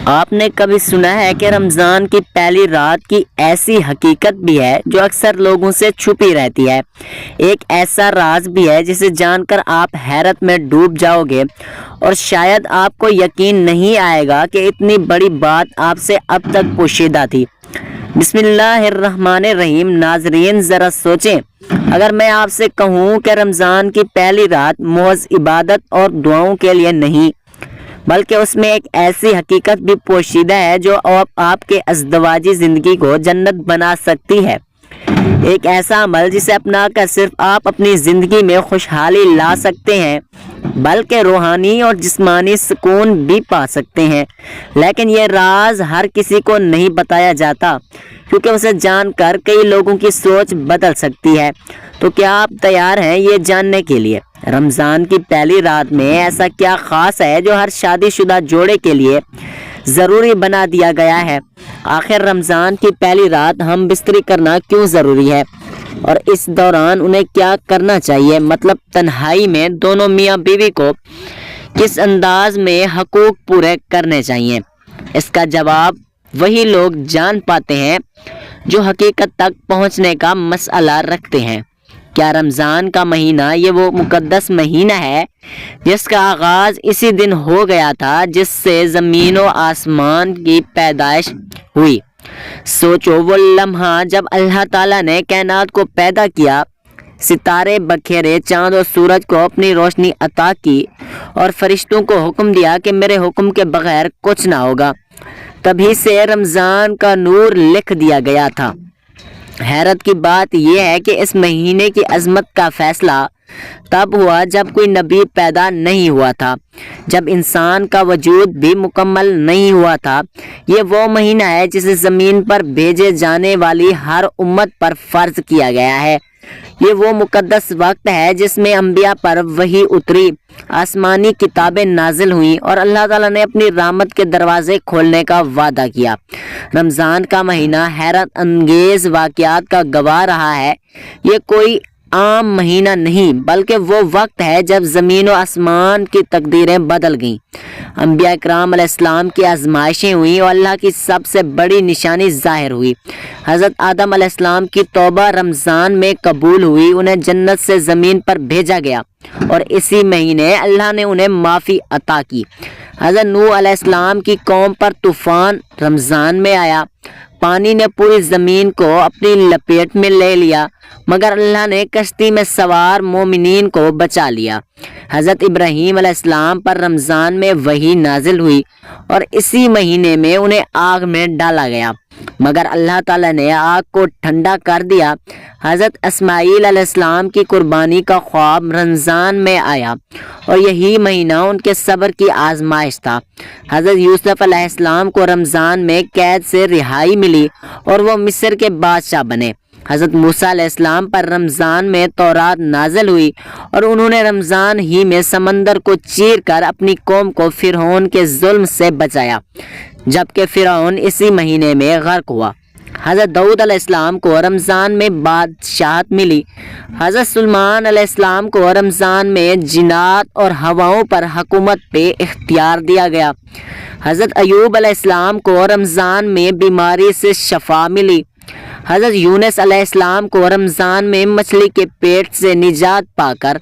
آپ نے کبھی سنا ہے کہ رمضان کی پہلی رات کی ایسی حقیقت بھی ہے جو اکثر لوگوں سے چھپی رہتی ہے۔ ایک ایسا راز بھی ہے جسے جان کر آپ حیرت میں ڈوب جاؤ گے اور شاید آپ کو یقین نہیں آئے گا کہ اتنی بڑی بات آپ سے اب تک پوشیدہ تھی۔ بسم اللہ الرحمن الرحیم۔ ناظرین ذرا سوچیں، اگر میں آپ سے کہوں کہ رمضان کی پہلی رات محض عبادت اور دعاؤں کے لیے نہیں بلکہ اس میں ایک ایسی حقیقت بھی پوشیدہ ہے جو آپ کے ازدواجی زندگی کو جنت بنا سکتی ہے، ایک ایسا عمل جسے اپنا کر صرف آپ اپنی زندگی میں خوشحالی لا سکتے ہیں بلکہ روحانی اور جسمانی سکون بھی پا سکتے ہیں، لیکن یہ راز ہر کسی کو نہیں بتایا جاتا کیونکہ اسے جان کر کئی لوگوں کی سوچ بدل سکتی ہے۔ تو کیا آپ تیار ہیں یہ جاننے کے لیے رمضان کی پہلی رات میں ایسا کیا خاص ہے جو ہر شادی شدہ جوڑے کے لیے ضروری بنا دیا گیا ہے؟ آخر رمضان کی پہلی رات ہم بستری کرنا کیوں ضروری ہے اور اس دوران انہیں کیا کرنا چاہیے؟ مطلب تنہائی میں دونوں میاں بیوی کو کس انداز میں حقوق پورے کرنے چاہیے؟ اس کا جواب وہی لوگ جان پاتے ہیں جو حقیقت تک پہنچنے کا مسئلہ رکھتے ہیں۔ کیا رمضان کا مہینہ یہ وہ مقدس مہینہ ہے جس کا آغاز اسی دن ہو گیا تھا جس سے زمین و آسمان کی پیدائش ہوئی؟ سوچو، وہ لمحہ جب اللہ تعالیٰ نے کائنات کو پیدا کیا، ستارے بکھیرے، چاند اور سورج کو اپنی روشنی عطا کی اور فرشتوں کو حکم دیا کہ میرے حکم کے بغیر کچھ نہ ہوگا، تبھی سے رمضان کا نور لکھ دیا گیا تھا۔ حیرت کی بات یہ ہے کہ اس مہینے کی عظمت کا فیصلہ تب ہوا جب کوئی نبی پیدا نہیں ہوا تھا، جب انسان کا وجود بھی مکمل نہیں ہوا تھا۔ یہ وہ مہینہ ہے جسے زمین پر بھیجے جانے والی ہر امت پر فرض کیا گیا ہے۔ یہ وہ مقدس وقت ہے جس میں انبیاء پر وحی اتری، آسمانی کتابیں نازل ہوئیں اور اللہ تعالیٰ نے اپنی رحمت کے دروازے کھولنے کا وعدہ کیا۔ رمضان کا مہینہ حیرت انگیز واقعات کا گواہ رہا ہے۔ یہ کوئی عام مہینہ نہیں بلکہ وہ وقت ہے جب زمین و آسمان کی تقدیریں بدل گئیں، انبیاء کرام علیہ السلام کی آزمائشیں ہوئیں اور اللہ کی سب سے بڑی نشانی ظاہر ہوئی۔ حضرت آدم علیہ السلام کی توبہ رمضان میں قبول ہوئی، انہیں جنت سے زمین پر بھیجا گیا اور اسی مہینے اللہ نے انہیں معافی عطا کی۔ حضرت نوح علیہ السلام کی قوم پر طوفان رمضان میں آیا، پانی نے پوری زمین کو اپنی لپیٹ میں لے لیا مگر اللہ نے کشتی میں سوار مومنین کو بچا لیا۔ حضرت ابراہیم علیہ السلام پر رمضان میں وحی نازل ہوئی اور اسی مہینے میں انہیں آگ میں ڈالا گیا مگر اللہ تعالیٰ نے آگ کو ٹھنڈا کر دیا۔ حضرت اسماعیل علیہ السلام کی قربانی کا خواب رمضان میں آیا اور یہی مہینہ ان کے صبر کی آزمائش تھا۔ حضرت یوسف علیہ السلام کو رمضان میں قید سے رہائی ملی اور وہ مصر کے بادشاہ بنے۔ حضرت موسیٰ علیہ السلام پر رمضان میں تورات نازل ہوئی اور انہوں نے رمضان ہی میں سمندر کو چیر کر اپنی قوم کو فرعون کے ظلم سے بچایا، جبکہ فرعون اسی مہینے میں غرق ہوا۔ حضرت داؤد علیہ السلام کو رمضان میں بادشاہت ملی۔ حضرت سلیمان علیہ السلام کو رمضان میں جنات اور ہواؤں پر حکومت پہ اختیار دیا گیا۔ حضرت ایوب علیہ السلام کو رمضان میں بیماری سے شفا ملی۔ حضرت یونس علیہ السلام کو رمضان میں مچھلی کے پیٹ سے نجات پا کر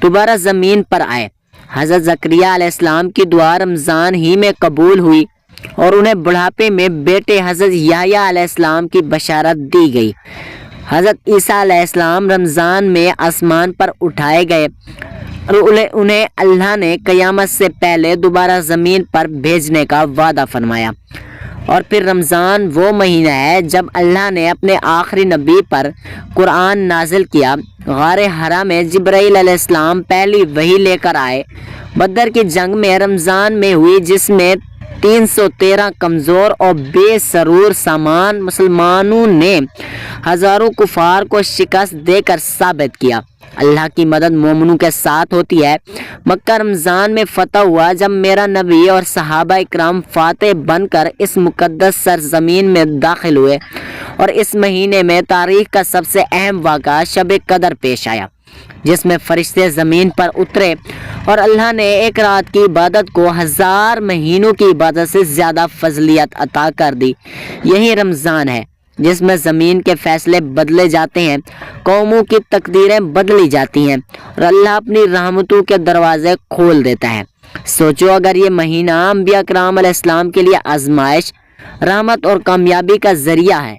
دوبارہ زمین پر آئے۔ حضرت زکریا علیہ السلام کی دعا رمضان ہی میں قبول ہوئی اور انہیں بڑھاپے میں بیٹے حضرت یحییٰ علیہ السلام کی بشارت دی گئی۔ حضرت عیسیٰ علیہ السلام رمضان میں آسمان پر اٹھائے گئے اور انہیں اللہ نے قیامت سے پہلے دوبارہ زمین پر بھیجنے کا وعدہ فرمایا۔ اور پھر رمضان وہ مہینہ ہے جب اللہ نے اپنے آخری نبی پر قرآن نازل کیا۔ غار حرا میں جبرائیل علیہ السلام پہلی وحی لے کر آئے۔ بدر کی جنگ میں رمضان میں ہوئی جس میں 313 کمزور اور بے سرور سامان مسلمانوں نے ہزاروں کفار کو شکست دے کر ثابت کیا۔ اللہ کی مدد مومنوں کے ساتھ ہوتی ہے۔ مکہ رمضان میں فتح ہوا جب میرا نبی اور صحابہ اکرام فاتح بن کر اس مقدس سرزمین میں داخل ہوئے اور اس مہینے میں تاریخ کا سب سے اہم واقعہ شب قدر پیش آیا۔ جس میں فرشتے زمین پر اترے اور اللہ نے ایک رات کی عبادت کو 1000 مہینوں کی عبادت سے زیادہ فضیلت عطا کر دی۔ یہی رمضان ہے جس میں زمین کے فیصلے بدلے جاتے ہیں، قوموں کی تقدیریں بدلی جاتی ہیں اور اللہ اپنی رحمتوں کے دروازے کھول دیتا ہے۔ سوچو، اگر یہ مہینہ انبیاء کرام علیہ السلام کے لیے آزمائش، رحمت اور کامیابی کا ذریعہ ہے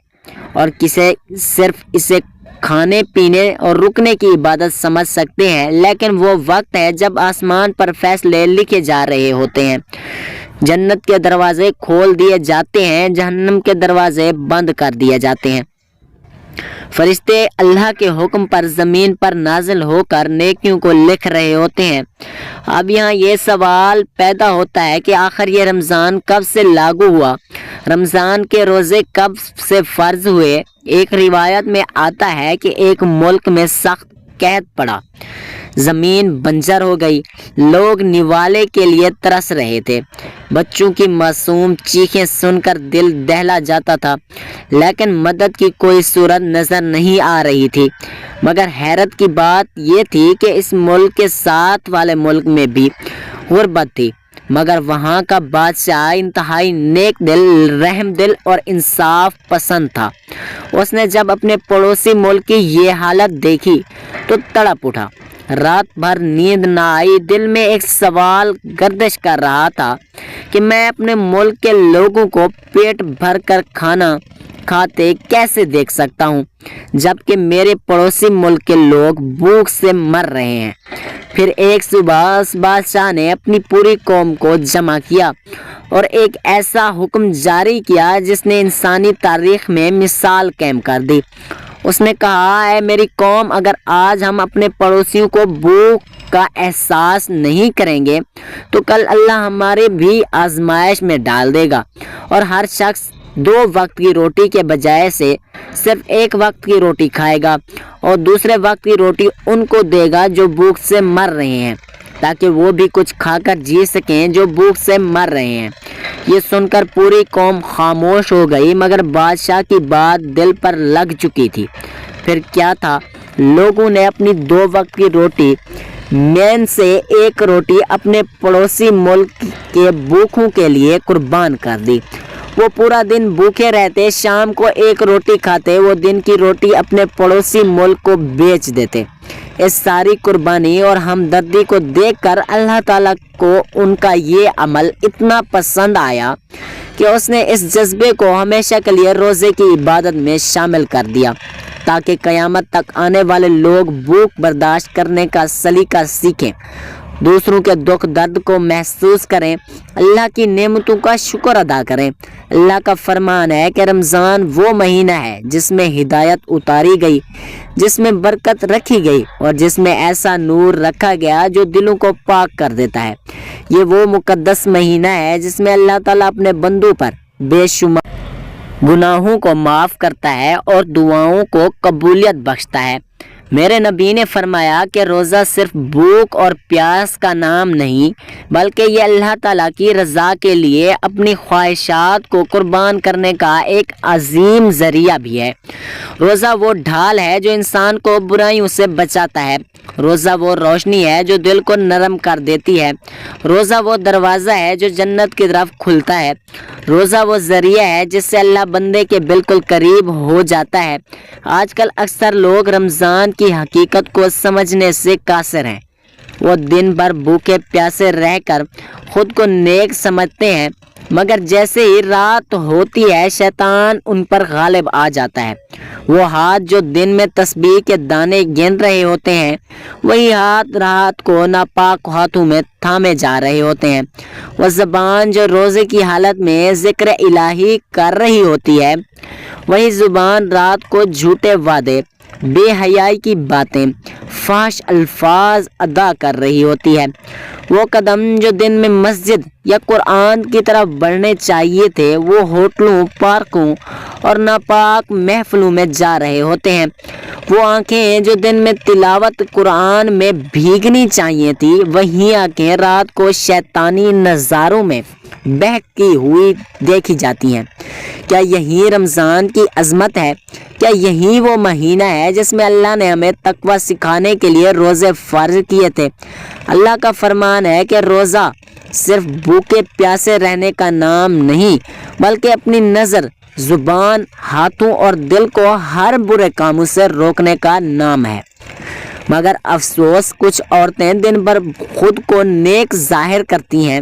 اور کسے صرف اسے کھانے پینے اور رکنے کی عبادت سمجھ سکتے ہیں، لیکن وہ وقت ہے جب آسمان پر فیصلے لکھے جا رہے ہوتے ہیں، جنت کے دروازے کھول دیے جاتے ہیں، جہنم کے دروازے بند کر دیے جاتے ہیں۔ فرشتے اللہ کے حکم پر زمین پر نازل ہو کر نیکیوں کو لکھ رہے ہوتے ہیں۔ اب یہاں یہ سوال پیدا ہوتا ہے کہ آخر یہ رمضان کب سے لاگو ہوا؟ رمضان کے روزے کب سے فرض ہوئے؟ ایک روایت میں آتا ہے کہ ایک ملک میں سخت قحط پڑا، زمین بنجر ہو گئی، لوگ نوالے کے لیے ترس رہے تھے، بچوں کی معصوم چیخیں سن کر دل دہلا جاتا تھا، لیکن مدد کی کوئی صورت نظر نہیں آ رہی تھی۔ مگر حیرت کی بات یہ تھی کہ اس ملک کے ساتھ والے ملک میں بھی غربت تھی، مگر وہاں کا بادشاہ انتہائی نیک دل، رحم دل اور انصاف پسند تھا۔ اس نے جب اپنے پڑوسی ملک کی یہ حالت دیکھی تو تڑپ اٹھا، رات بھر نیند نہ آئی، دل میں ایک سوال گردش کر رہا تھا کہ میں اپنے ملک کے لوگوں کو پیٹ بھر کر کھانا کھاتے کیسے دیکھ سکتا ہوں جبکہ میرے پڑوسی ملک کے لوگ بھوک سے مر رہے ہیں۔ پھر ایک صبح بادشاہ نے اپنی پوری قوم کو جمع کیا اور ایک ایسا حکم جاری کیا جس نے انسانی تاریخ میں مثال قائم کر دی۔ اس نے کہا، اے میری قوم، اگر آج ہم اپنے پڑوسیوں کو بھوک کا احساس نہیں کریں گے تو کل اللہ ہمارے بھی آزمائش میں ڈال دے گا اور ہر شخص 2 وقت کی روٹی کے بجائے سے صرف 1 وقت کی روٹی کھائے گا اور دوسرے وقت کی روٹی ان کو دے گا جو بھوک سے مر رہے ہیں، تاکہ وہ بھی کچھ کھا کر جی سکیں جو بھوک سے مر رہے ہیں۔ یہ سن کر پوری قوم خاموش ہو گئی، مگر بادشاہ کی بات دل پر لگ چکی تھی۔ پھر کیا تھا، لوگوں نے اپنی 2 وقت کی روٹی میں سے 1 روٹی اپنے پڑوسی ملک کے بھوکوں کے لیے قربان کر دی۔ وہ پورا دن بھوکے رہتے، شام کو 1 روٹی کھاتے، وہ دن کی روٹی اپنے پڑوسی ملک کو بیچ دیتے۔ اس ساری قربانی اور ہمدردی کو دیکھ کر اللہ تعالیٰ کو ان کا یہ عمل اتنا پسند آیا کہ اس نے اس جذبے کو ہمیشہ کے لیے روزے کی عبادت میں شامل کر دیا، تاکہ قیامت تک آنے والے لوگ بھوک برداشت کرنے کا سلیقہ سیکھیں، دوسروں کے دکھ درد کو محسوس کریں، اللہ کی نعمتوں کا شکر ادا کریں۔ اللہ کا فرمان ہے کہ رمضان وہ مہینہ ہے جس میں ہدایت اتاری گئی، جس میں برکت رکھی گئی اور جس میں ایسا نور رکھا گیا جو دلوں کو پاک کر دیتا ہے۔ یہ وہ مقدس مہینہ ہے جس میں اللہ تعالیٰ اپنے بندوں پر بے شمار گناہوں کو معاف کرتا ہے اور دعاؤں کو قبولیت بخشتا ہے۔ میرے نبی نے فرمایا کہ روزہ صرف بھوک اور پیاس کا نام نہیں، بلکہ یہ اللہ تعالیٰ کی رضا کے لیے اپنی خواہشات کو قربان کرنے کا ایک عظیم ذریعہ بھی ہے۔ روزہ وہ ڈھال ہے جو انسان کو برائیوں سے بچاتا ہے، روزہ وہ روشنی ہے جو دل کو نرم کر دیتی ہے، روزہ وہ دروازہ ہے جو جنت کی طرف کھلتا ہے، روزہ وہ ذریعہ ہے جس سے اللہ بندے کے بالکل قریب ہو جاتا ہے۔ آج کل اکثر لوگ رمضان کی حقیقت کو سمجھنے سے قاصر ہیں۔ وہ دن بھر بھوکے پیاسے رہ کر خود کو نیک سمجھتے ہیں، مگر جیسے ہی رات ہوتی ہے شیطان ان پر غالب آ جاتا ہے۔ وہ ہاتھ جو دن میں تسبیح کے دانے گن رہے ہوتے ہیں، وہی ہاتھ رات کو ناپاک ہاتھوں میں تھامے جا رہے ہوتے ہیں۔ وہ زبان جو روزے کی حالت میں ذکر الہی کر رہی ہوتی ہے، وہی زبان رات کو جھوٹے وعدے، بے حیائی کی باتیں، فحش الفاظ ادا کر رہی ہوتی ہے۔ وہ قدم جو دن میں مسجد یا قرآن کی طرف بڑھنے چاہیے تھے، وہ ہوٹلوں، پارکوں اور ناپاک محفلوں میں جا رہے ہوتے ہیں۔ وہ آنکھیں جو دن میں تلاوت قرآن میں بھیگنی چاہیے تھی، وہی آنکھیں رات کو شیطانی نظاروں میں بہکتی ہوئی دیکھی جاتی ہیں۔ کیا یہی رمضان کی عظمت ہے کیا یہی وہ مہینہ ہے جس میں اللہ نے ہمیں تقوی سکھانے کے لیے روزے فرض کیے تھے؟ اللہ کا فرمان ہے کہ روزہ صرف بھوکے پیاسے رہنے کا نام نہیں بلکہ اپنی نظر، زبان، ہاتھوں اور دل کو ہر برے کاموں سے روکنے کا نام ہے۔ مگر افسوس، کچھ عورتیں دن بھر خود کو نیک ظاہر کرتی ہیں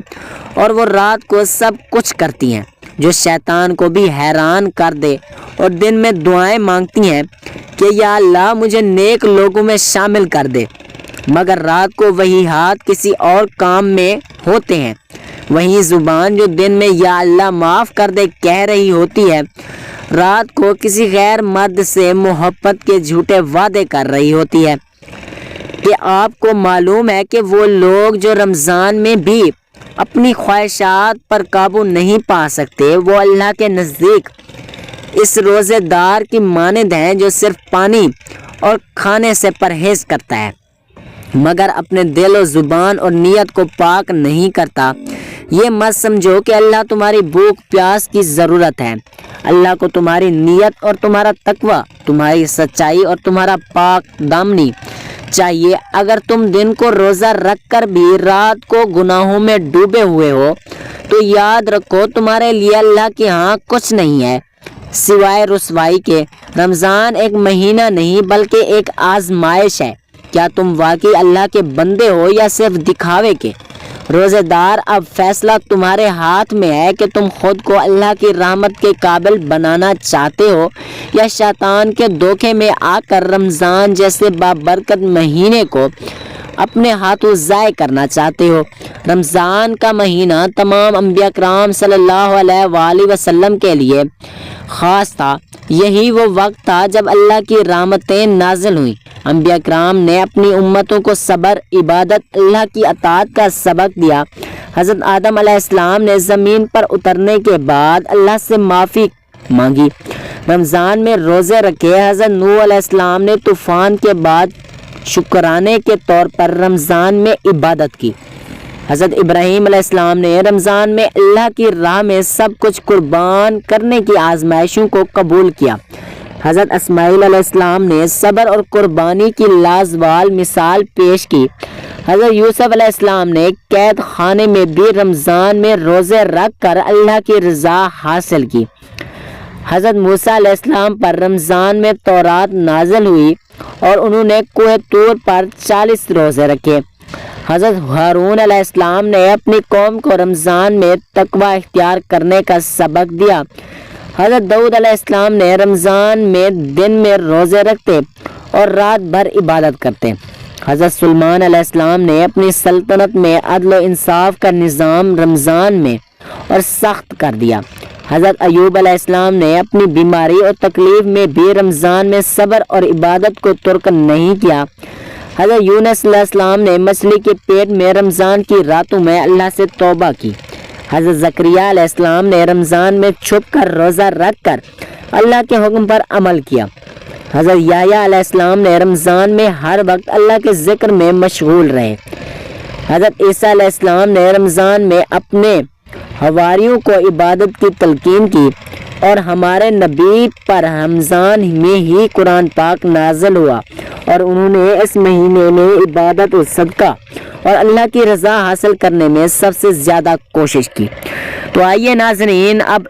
اور وہ رات کو سب کچھ کرتی ہیں جو شیطان کو بھی حیران کر دے، اور دن میں دعائیں مانگتی ہیں کہ یا اللہ مجھے نیک لوگوں میں شامل کر دے، مگر رات کو وہی ہاتھ کسی اور کام میں ہوتے ہیں۔ وہی زبان جو دن میں یا اللہ معاف کر دے کہہ رہی ہوتی ہے، رات کو کسی غیر مرد سے محبت کے جھوٹے وعدے کر رہی ہوتی ہے۔ کہ آپ کو معلوم ہے کہ وہ لوگ جو رمضان میں بھی اپنی خواہشات پر قابو نہیں پا سکتے، وہ اللہ کے نزدیک اس روزے دار کی مانند ہیں جو صرف پانی اور کھانے سے پرہیز کرتا ہے مگر اپنے دل و زبان اور نیت کو پاک نہیں کرتا۔ یہ مت سمجھو کہ اللہ تمہاری بھوک پیاس کی ضرورت ہے۔ اللہ کو تمہاری نیت اور تمہارا تقوی، تمہاری سچائی اور تمہارا پاک دامنی چاہیے۔ اگر تم دن کو روزہ رکھ کر بھی رات کو گناہوں میں ڈوبے ہوئے ہو تو یاد رکھو تمہارے لیے اللہ کے ہاں کچھ نہیں ہے سوائے رسوائی کے۔ رمضان ایک مہینہ نہیں بلکہ ایک آزمائش ہے۔ کیا تم واقعی اللہ کے بندے ہو یا صرف دکھاوے کے؟ روزے دار، اب فیصلہ تمہارے ہاتھ میں ہے کہ تم خود کو اللہ کی رحمت کے قابل بنانا چاہتے ہو یا شیطان کے دھوکے میں آ کر رمضان جیسے بابرکت مہینے کو اپنے ہاتھوں ضائع کرنا چاہتے ہو۔ رمضان کا مہینہ تمام انبیاء کرام صلی اللہ علیہ وآلہ وسلم کے لیے خاص تھا۔ یہی وہ وقت تھا جب اللہ کی رحمتیں نازل ہوئیں۔ انبیاء کرام نے اپنی امتوں کو صبر، عبادت، اللہ کی اطاعت کا سبق دیا۔ حضرت آدم علیہ السلام نے زمین پر اترنے کے بعد اللہ سے معافی مانگی، رمضان میں روزے رکھے۔ حضرت نوح علیہ السلام نے طوفان کے بعد شکرانے کے طور پر رمضان میں عبادت کی۔ حضرت ابراہیم علیہ السلام نے رمضان میں اللہ کی راہ میں سب کچھ قربان کرنے کی آزمائشوں کو قبول کیا۔ حضرت اسماعیل علیہ السلام نے صبر اور قربانی کی لازوال مثال پیش کی۔ حضرت یوسف علیہ السلام نے قید خانے میں بھی رمضان میں روزے رکھ کر اللہ کی رضا حاصل کی۔ حضرت موسیٰ علیہ السلام پر رمضان میں تورات نازل ہوئی اور انہوں نے کوہ طور پر 40 روزے رکھے۔ حضرت ہارون علیہ السلام نے اپنی قوم کو رمضان میں تقوی اختیار کرنے کا سبق دیا۔ حضرت داؤد علیہ السلام نے رمضان میں دن میں روزے رکھتے اور رات بھر عبادت کرتے۔ حضرت سلیمان علیہ السلام نے اپنی سلطنت میں عدل و انصاف کا نظام رمضان میں اور سخت کر دیا۔ حضرت ایوب علیہ السلام نے اپنی بیماری اور تکلیف میں بھی رمضان میں صبر اور عبادت کو ترک نہیں کیا۔ حضرت یونس علیہ السلام نے مچھلی کے پیٹ میں رمضان کی راتوں میں اللہ سے توبہ کی۔ حضرت زکریہ علیہ السلام نے رمضان میں چھپ کر روزہ رکھ کر اللہ کے حکم پر عمل کیا۔ حضرت یحییٰ علیہ السلام نے رمضان میں ہر وقت اللہ کے ذکر میں مشغول رہے۔ حضرت عیسیٰ علیہ السلام نے رمضان میں اپنے حواریوں کو عبادت کی تلقین کی اور ہمارے نبی پر رمضان میں ہی قرآن پاک نازل ہوا اور انہوں نے اس مہینے میں عبادت و صدقہ اور اللہ کی رضا حاصل کرنے میں سب سے زیادہ کوشش کی۔ تو آئیے ناظرین، اب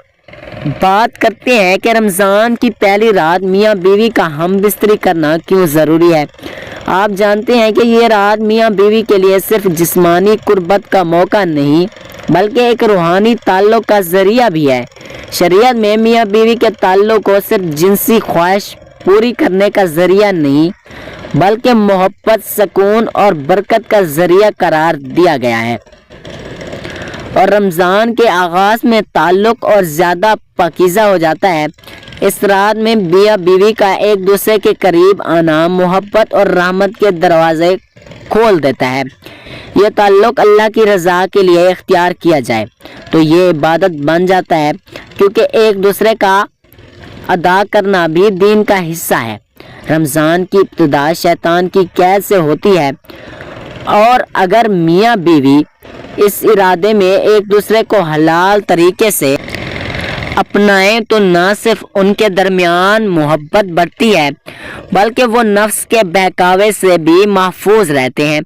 بات کرتے ہیں کہ رمضان کی پہلی رات میاں بیوی کا ہم بستری کرنا کیوں ضروری ہے۔ آپ جانتے ہیں کہ یہ رات میاں بیوی کے لیے صرف جسمانی قربت کا موقع نہیں بلکہ ایک روحانی تعلق کا ذریعہ بھی ہے۔ شریعت میں میاں بیوی کے تعلق کو صرف جنسی خواہش پوری کرنے کا ذریعہ نہیں بلکہ محبت، سکون اور برکت کا ذریعہ قرار دیا گیا ہے، اور رمضان کے آغاز میں تعلق اور زیادہ پاکیزہ ہو جاتا ہے۔ اس رات میں میاں بیوی کا ایک دوسرے کے قریب آنا محبت اور رحمت کے دروازے کھول دیتا ہے۔ یہ تعلق اللہ کی رضا کے لیے اختیار کیا جائے تو یہ عبادت بن جاتا ہے، کیونکہ ایک دوسرے کا ادا کرنا بھی دین کا حصہ ہے۔ رمضان کی ابتدا شیطان کی قید سے ہوتی ہے، اور اگر میاں بیوی اس ارادے میں ایک دوسرے کو حلال طریقے سے اپنائیں تو نہ صرف ان کے درمیان محبت بڑھتی ہے بلکہ وہ نفس کے بہکاوے سے بھی محفوظ رہتے ہیں۔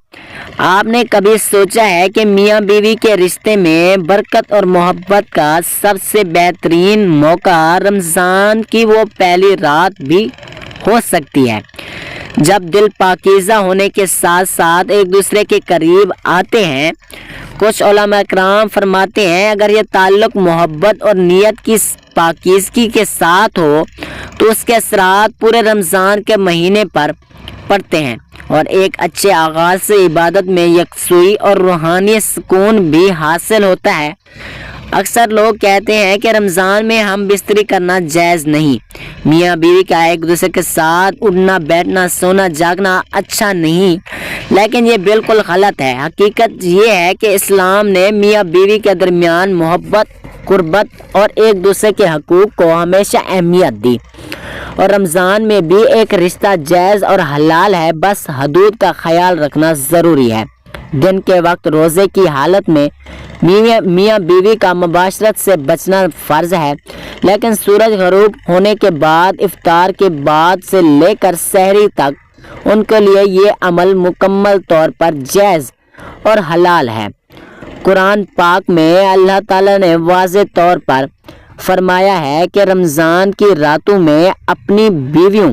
آپ نے کبھی سوچا ہے کہ میاں بیوی کے رشتے میں برکت اور محبت کا سب سے بہترین موقع رمضان کی وہ پہلی رات بھی ہو سکتی ہے جب دل پاکیزہ ہونے کے ساتھ ساتھ ایک دوسرے کے قریب آتے ہیں۔ کچھ علماء کرام فرماتے ہیں اگر یہ تعلق محبت اور نیت کی پاکیزگی کے ساتھ ہو تو اس کے اثرات پورے رمضان کے مہینے پر پڑتے ہیں اور ایک اچھے آغاز سے عبادت میں یکسوئی اور روحانی سکون بھی حاصل ہوتا ہے۔ اکثر لوگ کہتے ہیں کہ رمضان میں ہم بستری کرنا جائز نہیں، میاں بیوی کا ایک دوسرے کے ساتھ اٹھنا بیٹھنا سونا جاگنا اچھا نہیں، لیکن یہ بالکل غلط ہے۔ حقیقت یہ ہے کہ اسلام نے میاں بیوی کے درمیان محبت، قربت اور ایک دوسرے کے حقوق کو ہمیشہ اہمیت دی، اور رمضان میں بھی ایک رشتہ جائز اور حلال ہے، بس حدود کا خیال رکھنا ضروری ہے۔ دن کے وقت روزے کی حالت میں میاں بیوی کا مباشرت سے بچنا فرض ہے، لیکن سورج غروب ہونے کے بعد افطار کے بعد سے لے کر سحری تک ان کے لیے یہ عمل مکمل طور پر جائز اور حلال ہے۔ قرآن پاک میں اللہ تعالیٰ نے واضح طور پر فرمایا ہے کہ رمضان کی راتوں میں اپنی بیویوں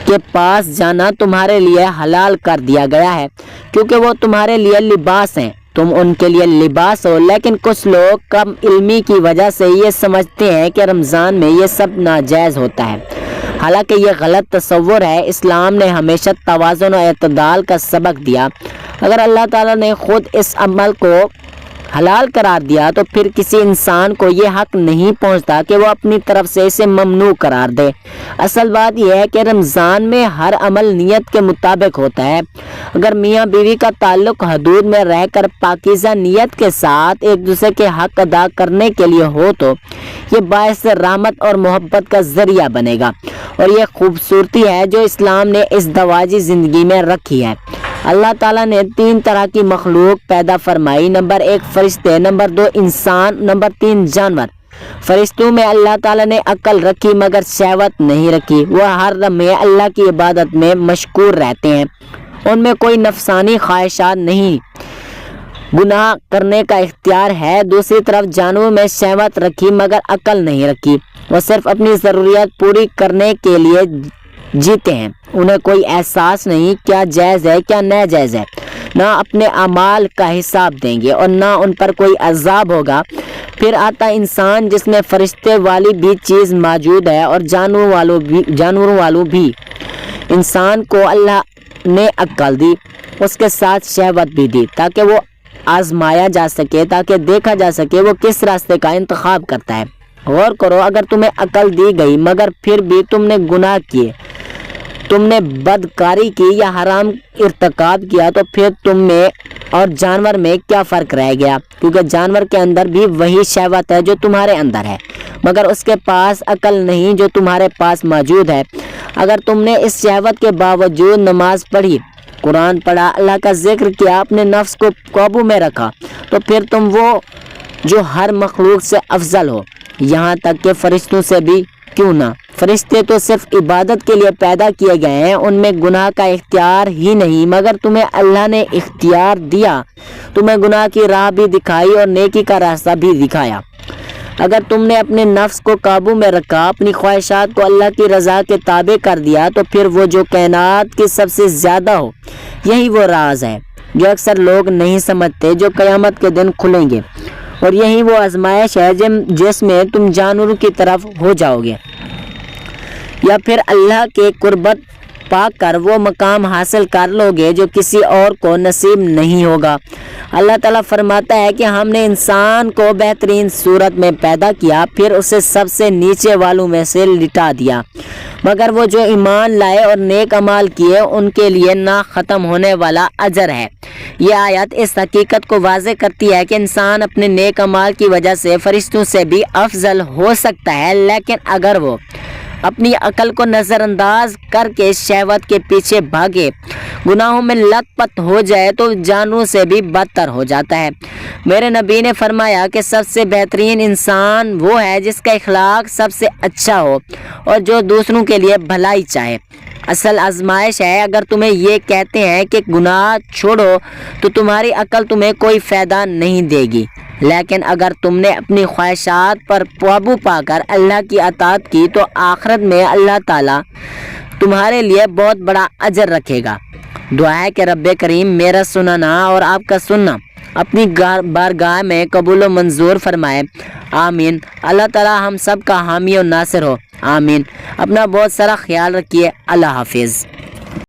کے پاس جانا تمہارے لیے حلال کر دیا گیا ہے کیونکہ وہ تمہارے لیے لباس ہیں، تم ان کے لیے لباس ہو۔ لیکن کچھ لوگ کم علمی کی وجہ سے یہ سمجھتے ہیں کہ رمضان میں یہ سب ناجائز ہوتا ہے، حالانکہ یہ غلط تصور ہے۔ اسلام نے ہمیشہ توازن و اعتدال کا سبق دیا۔ اگر اللہ تعالیٰ نے خود اس عمل کو حلال قرار دیا تو پھر کسی انسان کو یہ حق نہیں پہنچتا کہ وہ اپنی طرف سے اسے ممنوع قرار دے۔ اصل بات یہ ہے کہ رمضان میں ہر عمل نیت کے مطابق ہوتا ہے۔ اگر میاں بیوی کا تعلق حدود میں رہ کر پاکیزہ نیت کے ساتھ ایک دوسرے کے حق ادا کرنے کے لیے ہو تو یہ باعث رحمت اور محبت کا ذریعہ بنے گا، اور یہ خوبصورتی ہے جو اسلام نے اس دواجی زندگی میں رکھی ہے۔ اللہ تعالیٰ نے 3 طرح کی مخلوق پیدا فرمائی، نمبر 1 فرشتے، نمبر 2 انسان، نمبر 3 جانور۔ فرشتوں میں اللہ تعالیٰ نے عقل رکھی مگر شہوت نہیں رکھی، وہ ہر لمحے اللہ کی عبادت میں مشغول رہتے ہیں، ان میں کوئی نفسانی خواہشات نہیں، گناہ کرنے کا اختیار ہے۔ دوسری طرف جانوروں میں شہوت رکھی مگر عقل نہیں رکھی، وہ صرف اپنی ضروریات پوری کرنے کے لیے جیتے ہیں، انہیں کوئی احساس نہیں کیا جائز ہے کیا ناجائز ہے، نہ اپنے اعمال کا حساب دیں گے اور نہ ان پر کوئی عذاب ہوگا۔ پھر آتا انسان جس میں فرشتے والی بھی چیز موجود ہے اور جانوروں والوں بھی۔ انسان کو اللہ نے عقل دی، اس کے ساتھ شہوت بھی دی تاکہ وہ آزمایا جا سکے، تاکہ دیکھا جا سکے وہ کس راستے کا انتخاب کرتا ہے۔ غور کرو، اگر تمہیں عقل دی گئی مگر پھر بھی تم نے گناہ کیے، تم نے بدکاری کی یا حرام ارتکاب کیا تو پھر تم میں اور جانور میں کیا فرق رہ گیا؟ کیونکہ جانور کے اندر بھی وہی شہوت ہے جو تمہارے اندر ہے، مگر اس کے پاس عقل نہیں جو تمہارے پاس موجود ہے۔ اگر تم نے اس شہوت کے باوجود نماز پڑھی، قرآن پڑھا، اللہ کا ذکر کیا، اپنے نفس کو قابو میں رکھا، تو پھر تم وہ جو ہر مخلوق سے افضل ہو، یہاں تک کہ فرشتوں سے بھی کیوں نہ۔ فرشتے تو صرف عبادت کے لیے پیدا کیے گئے ہیں، ان میں گناہ کا اختیار ہی نہیں، مگر تمہیں اللہ نے اختیار دیا، تمہیں گناہ کی راہ بھی دکھائی اور نیکی کا راستہ بھی دکھایا۔ اگر تم نے اپنے نفس کو قابو میں رکھا، اپنی خواہشات کو اللہ کی رضا کے تابع کر دیا، تو پھر وہ جو کائنات کی سب سے زیادہ ہو، یہی وہ راز ہے جو اکثر لوگ نہیں سمجھتے، جو قیامت کے دن کھلیں گے، اور یہی وہ آزمائش ہے جس میں تم جانوروں کی طرف ہو جاؤ گے، یا پھر اللہ کے قربت پا کر وہ مقام حاصل کر لو گے جو کسی اور کو نصیب نہیں ہوگا۔ اللہ تعالیٰ فرماتا ہے کہ ہم نے انسان کو بہترین صورت میں پیدا کیا، پھر اسے سب سے نیچے والوں میں سے لٹا دیا، مگر وہ جو ایمان لائے اور نیک اعمال کیے ان کے لیے نہ ختم ہونے والا اجر ہے۔ یہ آیت اس حقیقت کو واضح کرتی ہے کہ انسان اپنے نیک اعمال کی وجہ سے فرشتوں سے بھی افضل ہو سکتا ہے، لیکن اگر وہ اپنی عقل کو نظر انداز کر کے شہوت کے پیچھے بھاگے، گناہوں میں لت پت ہو جائے تو جانوروں سے بھی بدتر ہو جاتا ہے۔ میرے نبی نے فرمایا کہ سب سے بہترین انسان وہ ہے جس کا اخلاق سب سے اچھا ہو اور جو دوسروں کے لیے بھلائی چاہے۔ اصل آزمائش ہے، اگر تمہیں یہ کہتے ہیں کہ گناہ چھوڑو تو تمہاری عقل تمہیں کوئی فائدہ نہیں دے گی، لیکن اگر تم نے اپنی خواہشات پر قابو پا کر اللہ کی اطاعت کی تو آخرت میں اللہ تعالیٰ تمہارے لیے بہت بڑا اجر رکھے گا۔ دعا ہے کہ رب کریم میرا سننا اور آپ کا سننا اپنی بارگاہ میں قبول و منظور فرمائے، آمین۔ اللہ تعالیٰ ہم سب کا حامی و ناصر ہو، آمین۔ اپنا بہت سارا خیال رکھیے، اللہ حافظ۔